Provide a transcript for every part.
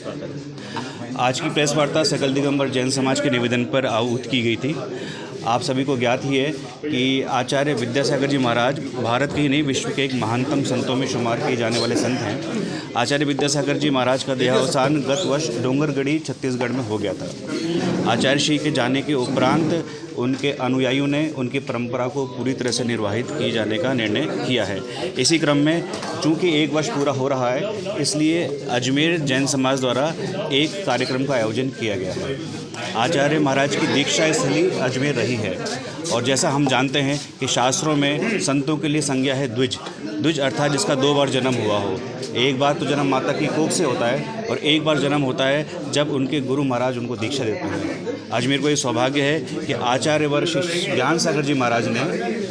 आज की प्रेस वार्ता सकल दिगंबर जैन समाज के निवेदन पर आहूत की गई थी। आप सभी को ज्ञात ही है कि आचार्य विद्यासागर जी महाराज भारत के ही नहीं विश्व के एक महानतम संतों में शुमार किए जाने वाले संत हैं। आचार्य विद्यासागर जी महाराज का देहावसान गत वर्ष डोंगरगढ़ी छत्तीसगढ़ में हो गया था। आचार्य श्री के जाने के उपरांत उनके अनुयायियों ने उनकी परंपरा को पूरी तरह से निर्वाहित किए जाने का निर्णय किया है। इसी क्रम में चूँकि 1 वर्ष पूरा हो रहा है, इसलिए अजमेर जैन समाज द्वारा एक कार्यक्रम का आयोजन किया गया है। आचार्य महाराज की दीक्षा स्थली अजमेर रही है और जैसा हम जानते हैं कि शास्त्रों में संतों के लिए संज्ञा है द्विज। द्विज अर्थात जिसका 2 बार जन्म हुआ हो। एक बार तो जन्म माता की कोख से होता है और एक बार जन्म होता है जब उनके गुरु महाराज उनको दीक्षा देते हैं। अजमेर को ये सौभाग्य है कि आचार्य वर श्री ज्ञान सागर जी महाराज ने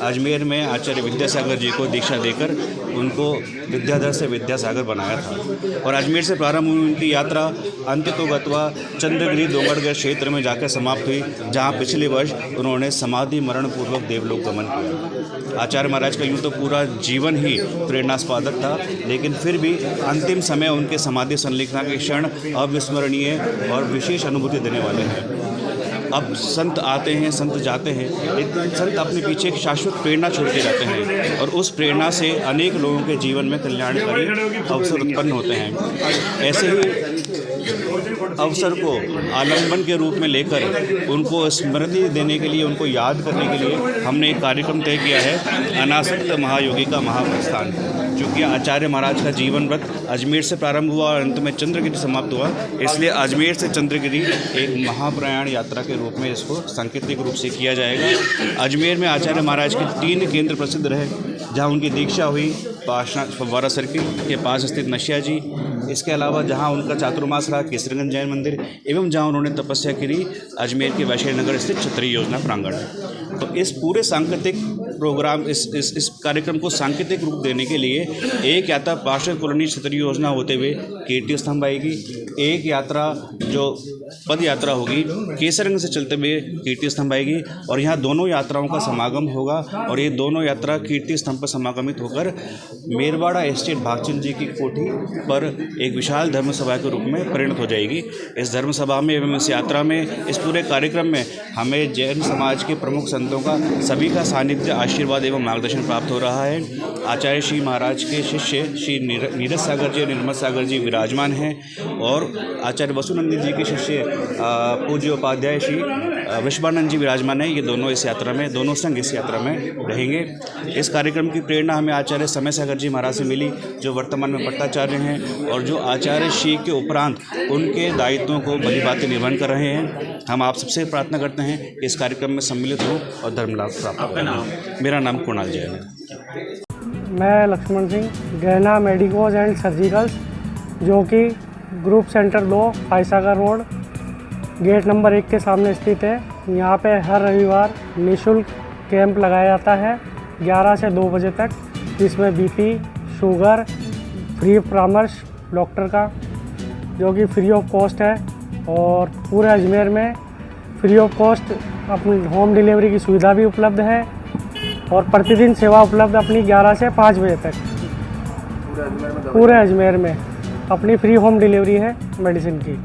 अजमेर में आचार्य विद्यासागर जी को दीक्षा देकर उनको विद्याधर से विद्यासागर बनाया था। और अजमेर से प्रारंभ हुई उनकी यात्रा अंत्यतोगत्वा चंद्रगिरी डोंगरगढ़ क्षेत्र में जाकर समाप्त हुई, जहाँ पिछले वर्ष उन्होंने समाधि मरण पूर्वक देवलोक गमन किया। आचार्य महाराज का यूँ तो पूरा जीवन ही प्रेरणास्पदक था, लेकिन फिर भी अंतिम समय उनके समाधि संलिखना के क्षण अविस्मरणीय और विशेष अनुभूति देने वाले हैं। अब संत आते हैं, संत जाते हैं, लेकिन संत अपने पीछे एक शाश्वत प्रेरणा छोड़ के जाते हैं और उस प्रेरणा से अनेक लोगों के जीवन में कल्याणकारी अवसर उत्पन्न होते हैं। ऐसे ही अवसर को आलंबन के रूप में लेकर उनको स्मृति देने के लिए, उनको याद करने के लिए हमने एक कार्यक्रम तय किया है, अनासक्त महायोगी का महाप्रस्थान। चूँकि आचार्य महाराज का जीवन व्रत अजमेर से प्रारंभ हुआ और अंत में चंद्रगिरी समाप्त हुआ, इसलिए अजमेर से चंद्रगिरी एक महाप्रयाण यात्रा के रूप में इसको सांकेतिक रूप से किया जाएगा। अजमेर में आचार्य महाराज के 3 केंद्र प्रसिद्ध रहे, जहाँ उनकी दीक्षा हुई पाषाण फव्वारा सर्किल के पास स्थित नशिया जी। इसके अलावा जहाँ उनका चातुर्मास रहा केसरगंज जैन मंदिर, एवं जहाँ उन्होंने तपस्या करी अजमेर के वैशाली नगर स्थित क्षत्रिय योजना प्रांगण। तो इस पूरे सांकेतिक प्रोग्राम इस कार्यक्रम को सांकेतिक रूप देने के लिए एक यात्रा पार्षद कॉलोनी क्षत्रिय योजना होते हुए कीर्ति स्तंभ आएगी, एक यात्रा जो पद यात्रा होगी केसरगंज से चलते हुए कीर्ति स्तंभ आएगी और यहाँ दोनों यात्राओं का समागम होगा और ये दोनों यात्रा कीर्ति स्तंभ पर समागमित होकर मेरवाड़ा एस्टेट भागचंद जी की कोठी पर एक विशाल धर्मसभा के रूप में परिणत हो जाएगी। इस धर्मसभा में एवं इस यात्रा में, इस पूरे कार्यक्रम में हमें जैन समाज के प्रमुख संतों का सभी का सानिध्य, आशीर्वाद एवं मार्गदर्शन प्राप्त हो रहा है। आचार्य श्री महाराज के शिष्य श्री नीरज सागर जी, निर्मल सागर जी विराजमान हैं और आचार्य वसुनंदी जी के शिष्य पूज्य उपाध्याय श्री विश्वानंद जी विराजमान हैं। ये दोनों इस यात्रा में, दोनों संघ इस यात्रा में रहेंगे। इस कार्यक्रम की प्रेरणा हमें आचार्य समय सागर जी महाराज से मिली, जो वर्तमान में पट्टाचार्य हैं और जो आचार्य श्री के उपरांत उनके दायित्वों को भलीभांति निर्वहन कर रहे हैं। हम आप सबसे प्रार्थना करते हैं कि इस कार्यक्रम में सम्मिलित हों और धर्म लाभ प्राप्त करें। मेरा नाम कुणाल जैन है। मैं लक्ष्मण सिंह, गहना मेडिकोज एंड सर्जिकल्स, जो कि ग्रुप सेंटर 2 फाइसागर रोड गेट नंबर 1 के सामने स्थित है। यहाँ पे हर रविवार निःशुल्क कैंप लगाया जाता है 11 से 2 बजे तक, जिसमें बीपी, शुगर, फ्री परामर्श डॉक्टर का, जो कि फ्री ऑफ कॉस्ट है और पूरे अजमेर में फ्री ऑफ कॉस्ट अपनी होम डिलीवरी की सुविधा भी उपलब्ध है और प्रतिदिन सेवा उपलब्ध अपनी 11 से 5 बजे तक पूरे अजमेर में अपनी फ्री होम डिलीवरी है मेडिसिन की।